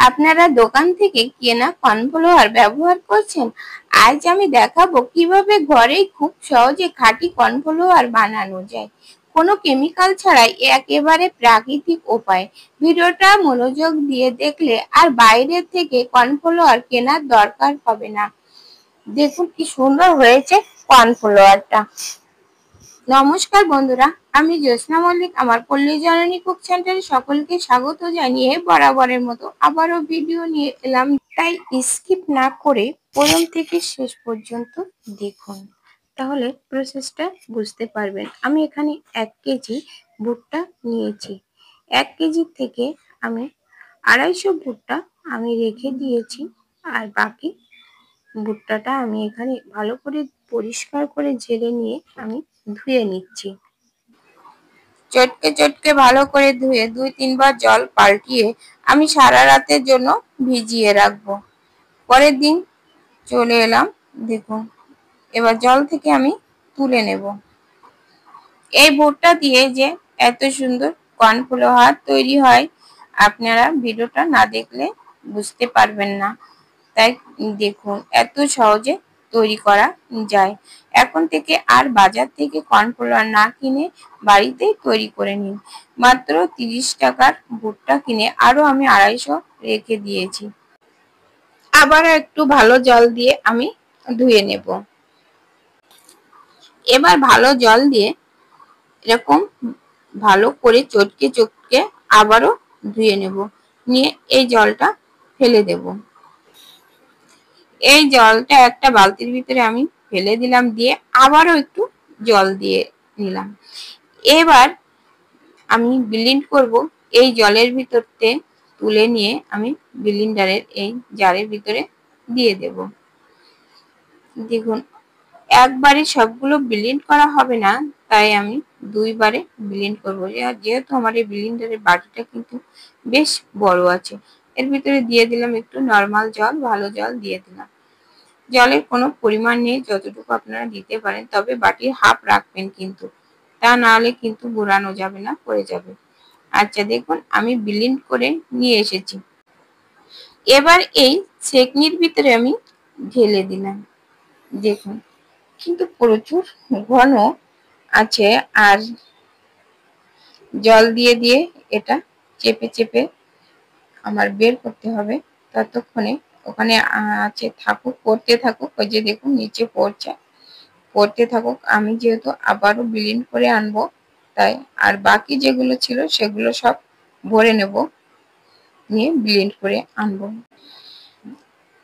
আপনারা দোকান থেকে কেনা কর্নফ্লাওয়ার ব্যবহার করছেন? আজ আমি দেখাবো কিভাবে ঘরেই খুব সহজে খাঁটি কর্নফ্লাওয়ার বানানো যায়, কোনো কেমিক্যাল ছাড়াই, একেবারে প্রাকৃতিক উপায়ে। ভিডিওটা মনোযোগ দিয়ে দেখলে আর বাইরে থেকে কর্নফ্লাওয়ার কেনার দরকার হবে না। দেখুন কি সুন্দর হয়েছে কর্নফ্লাওয়ারটা। নমস্কার বন্ধুরা, আমি জ্যোৎস্না মল্লিক। আমার পল্লী জননী কুক সেন্টারে সকলকে স্বাগত জানিয়ে বরাবরের মতো আবারও ভিডিও নিয়ে এলাম। তাই স্কিপ না করে প্রথম থেকে শেষ পর্যন্ত দেখুন, তাহলে প্রসেসটা বুঝতে পারবেন। আমি এখানে 1 কেজি ভুট্টা নিয়েছি। 1 কেজি থেকে আমি 250 ভুট্টা আমি রেখে দিয়েছি, আর বাকি ভুট্টাটা আমি এখানে ভালো করে পরিষ্কার করে ঝেড়ে নিয়ে আমি ধুয়ে নিচ্ছি। চটকে চটকে ভালো করে ধুয়ে 2-3 বার জল পাল্টিয়ে আমি সারা রাতের জন্য ভিজিয়ে রাখবো। পরের দিন চলে এলাম, দেখুন এবার জল থেকে আমি তুলে নেব। এই ভুট্টা দিয়ে যে এত সুন্দর কর্নফ্লাওয়ার তৈরি হয়, আপনারা ভিডিওটা না দেখলে বুঝতে পারবেন না। তাই দেখুন এত সহজে তৈরি করা যায়। এখন থেকে আর বাজার থেকে কর্নফ্লাওয়ার না কিনে বাড়িতেই তৈরি করে নিন। মাত্র 30 টাকার ভুট্টা কিনে আরো আমি 250 রেখে দিয়েছি। আবারও একটু ভালো জল দিয়ে আমি ধুয়ে নেব। এবার ভালো জল দিয়ে এরকম ভালো করে চটকে চটকে আবারও ধুয়ে নেব, নিয়ে এই জলটা ফেলে দেব। এই জলটা একটা বালতির ভিতরে আমি ফেলে দিলাম, দিয়ে আবারও একটু জল দিয়ে নিলাম। এবার আমি ব্লেন্ড করব। এই জলের ভিতরতে তুলে নিয়ে আমি ব্লেন্ডারের এই জারের ভিতরে দিয়ে দেব। দেখুন একবারে সবগুলো ব্লেন্ড করা হবে না, তাই আমি 2 বারে ব্লেন্ড করব। যেহেতু আমার এই ব্লেন্ডারের বাটিটা কিন্তু বেশ বড় আছে, এর ভিতরে দিয়ে দিলাম একটু নরমাল জল, ভালো জল দিয়ে দিলাম। জলের কোনো পরিমাণ নেই, যতটুকু আপনারা দিতে পারেন, তবে বাটির হাফ রাখবেন কিন্তু, তা না হলে কিন্তু গুড়ানো যাবে না, পড়ে যাবে। আচ্ছা দেখুন আমি ব্লেন্ড করে নিয়ে এসেছি। এবার এই ছেঁকনির ভিতরে আমি ঢেলে দিলাম। দেখুন কিন্তু প্রচুর ঘন আছে, আর জল দিয়ে দিয়ে এটা চেপে চেপে আমার বের করতে হবে। ততক্ষণে ওখানে আছে থাকুক, পড়তে থাকুক। ওই যে দেখুন নিচে পড়তে থাকুক। আমি যেহেতু আবারও ব্লেন্ড করে আনবো, তাই আর বাকি যেগুলো ছিল সেগুলো সব ভরে নেব, নিয়ে ব্লেন্ড করে আনবো।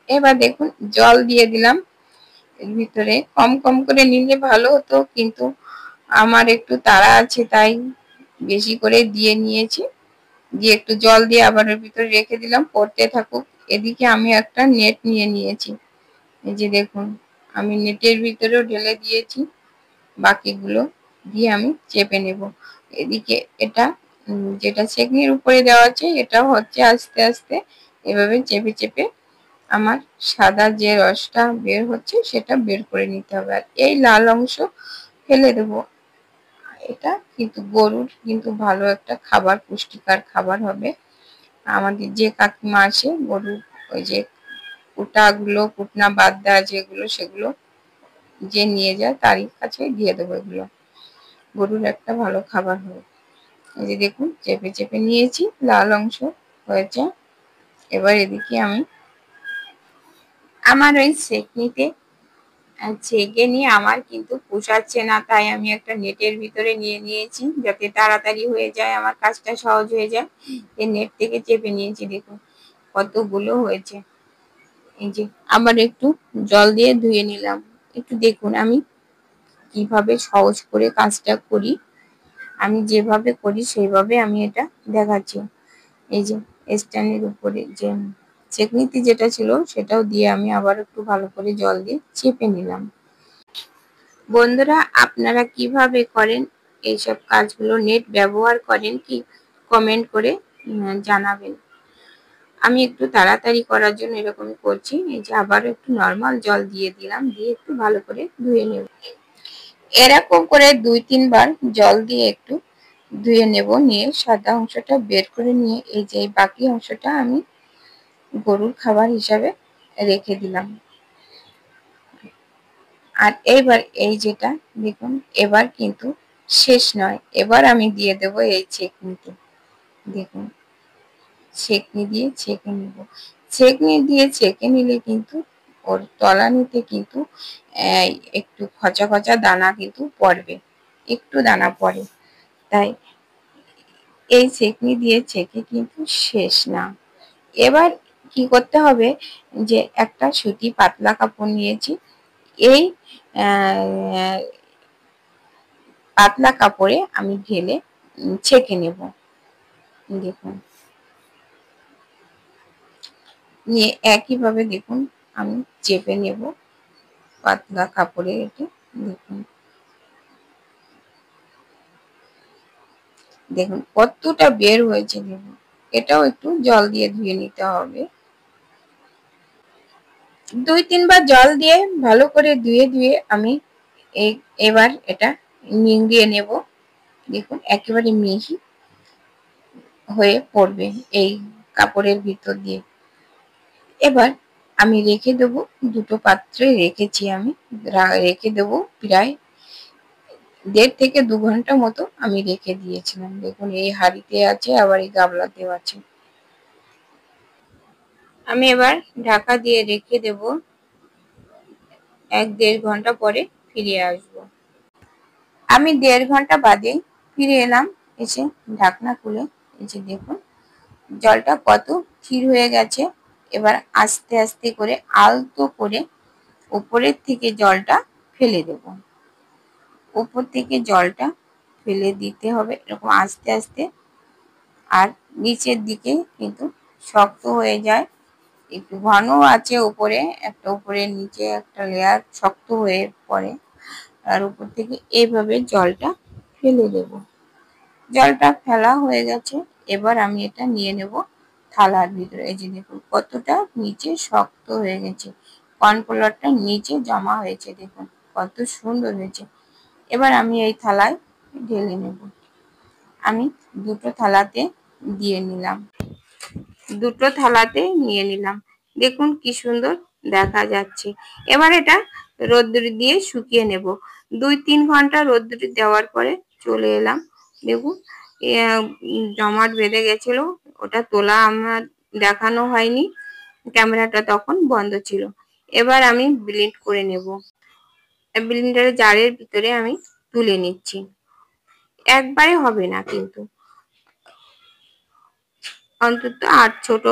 এবার দেখুন জল দিয়ে দিলাম এর ভিতরে। কম কম করে নিলে ভালো হতো, কিন্তু আমার একটু তাড়া আছে তাই বেশি করে দিয়ে নিয়েছি। দিয়ে একটু জল দিয়ে আবার এর ভিতরে রেখে দিলাম, পড়তে থাকুক। এদিকে আমি একটা নেট নিয়ে নিয়েছি। এই যে দেখুন আমি নেটের ভিতরেও ঢেলে দিয়েছি, বাকিগুলো দিয়ে আমি চেপে নেব। এদিকে এটা যেটা ছেঁকনির উপরে দেওয়া আছে, এটাও হচ্ছে আস্তে আস্তে এভাবে চেপে চেপে আমার সাদা যে রসটা বের হচ্ছে সেটা বের করে নিতে হবে। আর এই লাল অংশ ফেলে দেব। এটা কিন্তু গরুর কিন্তু ভালো একটা খাবার, পুষ্টিকর খাবার হবে। আমাদের যে কাকিমা আসে গরুর ওই যে কুটনা বাদ দেওয়া যেগুলো, সেগুলো যে নিয়ে যায় তারই কাছে দিয়ে দেবো। এগুলো গরুর একটা ভালো খাবার হবে। এই যে দেখুন চেপে চেপে নিয়েছি, লাল অংশ হয়েছে। এবার এদিকে আমি আমার ওই ছেঁকনিতে ছেঁকে নিয়ে আমার কিন্তু পোষাচ্ছে না, তাই আমি একটা নেটের ভিতরে নিয়ে নিয়েছি, যাতে তাড়াতাড়ি হয়ে যায়, আমার কাজটা সহজ হয়ে যায়। এই নেট থেকে চেপে নিয়েছি। দেখুন কতগুলো হয়েছে। এই যে আবার একটু জল দিয়ে ধুয়ে নিলাম। একটু দেখুন আমি কিভাবে সহজ করে কাজটা করি। আমি যেভাবে করি সেইভাবে আমি এটা দেখাচ্ছি। এই যে স্ট্যান্ডের উপরে যে ছেঁকনিতে যেটা ছিল সেটাও দিয়ে আমি আবার একটু ভালো করে জল দিয়ে চেপে নিলাম। বন্ধুরা আপনারা কিভাবে করেন এইসব কাজগুলো, নেট ব্যবহার করেন কি, কমেন্ট করে জানাবেন। আমি একটু তাড়াতাড়ি করার জন্য এরকমই করছি। এই যে আবার একটু নরমাল জল দিয়ে দিলাম, দিয়ে একটু ভালো করে ধুয়ে নেব। এরকম করে 2-3 বার জল দিয়ে একটু ধুয়ে নেব, নিয়ে সাদা অংশটা বের করে নিয়ে এই যে বাকি অংশটা আমি গরুর খাবার হিসাবে রেখে দিলাম। আর এইবার এই যেটা দেখুন, এবার কিন্তু শেষ নয়, এবার আমি দিয়ে দেব এই ছেঁকনিতে। দেখুন, ছেঁকনি দিয়ে ছেঁকে নিব। ছেঁকনি দিয়ে ছেঁকে নিলে কিন্তু ওর তলানিতে কিন্তু একটু খচা খচা দানা কিন্তু পড়বে, একটু দানা পড়ে। তাই এই ছেঁকনি দিয়ে ছেঁকে কিন্তু শেষ না। এবার কি করতে হবে, যে একটা সুতি পাতলা কাপড় নিয়েছি, এই পাতলা কাপড়ে আমি ঢেলে ছেঁকে নেব। দেখুন, নিয়ে একইভাবে দেখুন আমি চেপে নেব পাতলা কাপড়ে এটি। দেখুন, দেখুন কতটা বের হয়েছে। দেখুন, এটাও একটু জল দিয়ে ধুয়ে নিতে হবে। 2-3 বার জল দিয়ে ভালো করে ধুয়ে আমি এবার এটা নিংড়িয়ে নেব। দেখুন, একেবারে মিহি হয়ে পড়বে এই কাপড়ের ভিতর দিয়ে। এবার আমি রেখে দেব, দুটো পাত্রে রেখেছি আমি, রেখে দেব প্রায় 1.5 থেকে 2 ঘন্টা মতো আমি রেখে দিয়েছিলাম। দেখুন, এই হাঁড়িতে আছে, আবার এই গামলাতেও আছে। আমি এবার ঢাকা দিয়ে রেখে দেব, 1-1.5 ঘন্টা পরে ফিরে আসব। আমি 1.5 ঘন্টা বাদে ফিরে এলাম, এসে ঢাকনা খুলে এই যে দেখুন জলটা কত ক্ষীর হয়ে গেছে। এবার আস্তে আস্তে করে আলতো করে উপরের থেকে জলটা ফেলে দেব। উপর থেকে জলটা ফেলে দিতে হবে এরকম আস্তে আস্তে। আর নিচের দিকে কিন্তু শক্ত হয়ে যায়, একটু ঘন আছে উপরে, একটা উপরে নিচে একটা লেয়ার শক্ত হয়ে পড়ে। আর উপর থেকে এইভাবে জলটা ফেলে দেব। জলটা ফেলা হয়ে গেছে, এবার আমি এটা নিয়ে নেব থালার ভিতরে। এই যে দেখুন কতটা নিচে শক্ত হয়ে গেছে, কর্নফ্লাওয়ারটা নিচে জমা হয়েছে। দেখুন কত সুন্দর হয়েছে। এবার আমি এই থালায় ঢেলে নেব। আমি দুটো থালাতে দিয়ে নিলাম, দুটো থালাতে নিয়ে নিলাম। দেখুন কি সুন্দর দেখা যাচ্ছে। এবার এটা রোদ্দুরে দিয়ে শুকিয়ে নেব। 2-3 ঘন্টা রোদ্দুরে দেওয়ার পরে চলে এলাম। দেখুন জমাট বেঁধে গেছিল, ওটা তোলা আমার দেখানো হয়নি, ক্যামেরাটা তখন বন্ধ ছিল। এবার আমি ব্লেন্ড করে নেব। ব্লেন্ডারের জারের ভিতরে আমি তুলে নিচ্ছি। একবারে হবে না কিন্তু, অন্তত 8 ছোট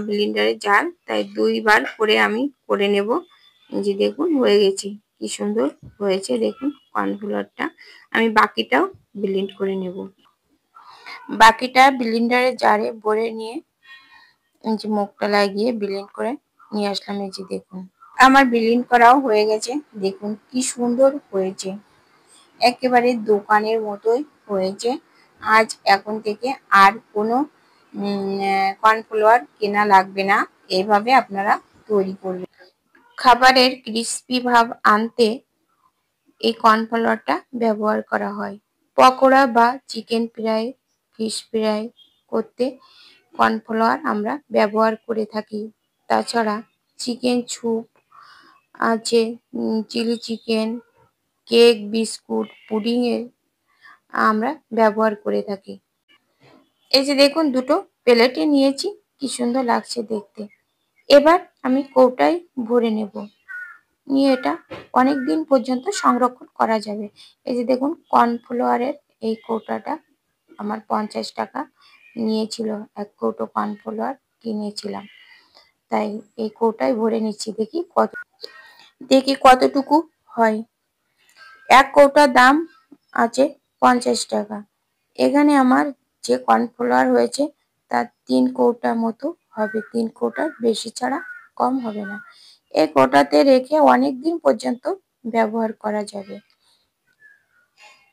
ব্লেন্ডারের জার, তাই 2 বার করে আমি করে নেব। যে দেখুন হয়ে গেছে, কি সুন্দর হয়েছে। দেখুন কর্নফ্লাওয়ারটা আমি বাকিটাও ব্লেন্ড করে নেব। বাকিটা ব্লেন্ডারের জারে ভরে নিয়ে যে মুখটা লাগিয়ে ব্লেন্ড করে নিয়ে আসলাম। এই যে দেখুন আমার ব্লেন্ড করাও হয়ে গেছে। দেখুন কি সুন্দর হয়েছে, একেবারে দোকানের মতোই হয়েছে। আজ এখন থেকে আর কোনো কর্নফ্লাওয়ার কেনা লাগবে না, এইভাবে আপনারা তৈরি করবেন। খাবারের ক্রিস্পি ভাব আনতে এই কর্নফ্লাওয়ারটা ব্যবহার করা হয়। পকোড়া বা চিকেন ফ্রাই, ফিশ ফ্রাই করতে কর্নফ্লাওয়ার আমরা ব্যবহার করে থাকি। তাছাড়া চিকেন স্যুপ আছে, চিলি চিকেন, কেক, বিস্কুট, পুডিংয়ে আমরা ব্যবহার করে থাকি। এই যে দেখুন দুটো প্লেটে নিয়েছি, কি সুন্দর লাগছে দেখতে। এবার আমি কৌটায় ভরে নেব, নিয়ে এটা অনেক দিন পর্যন্ত সংরক্ষণ করা যাবে। এই যে দেখুন কর্নফ্লাওয়ারের এই কৌটাটা আমার 50 টাকা নিয়েছিল, 1 কৌটো কর্নফ্লাওয়ার কিনেছিলাম। তাই এই কৌটায় ভরে নিচ্ছি, দেখি কতটুকু হয়। 1 কৌটার দাম আছে 50 টাকা। এখানে আমার যে কর্নফ্লাওয়ার হয়েছে তার 3 কৌটা মতো হবে, 3 কৌটার বেশি ছাড়া কম হবে না। এই কৌটাতে রেখে অনেক দিন পর্যন্ত ব্যবহার করা যাবে।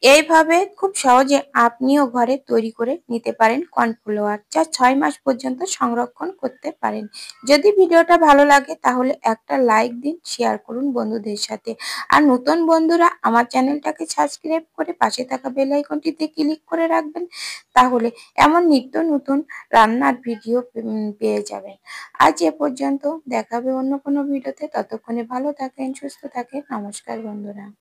এইভাবে খুব সহজে আপনিও ঘরে তৈরি করে নিতে পারেন কর্নফ্লাওয়ার, যা 6 মাস পর্যন্ত সংরক্ষণ করতে পারেন। যদি ভিডিওটা ভালো লাগে তাহলে একটা লাইক দিন, শেয়ার করুন বন্ধুদের সাথে। আর নতুন বন্ধুরা আমার চ্যানেলটাকে সাবস্ক্রাইব করে পাশে থাকা বেল আইকনটিতে ক্লিক করে রাখবেন, তাহলে এমন নিত্য নতুন রান্নার ভিডিও পেয়ে যাবেন। আজ এ পর্যন্ত, দেখা হবে অন্য কোনো ভিডিওতে। ততক্ষণে ভালো থাকেন, সুস্থ থাকেন। নমস্কার বন্ধুরা।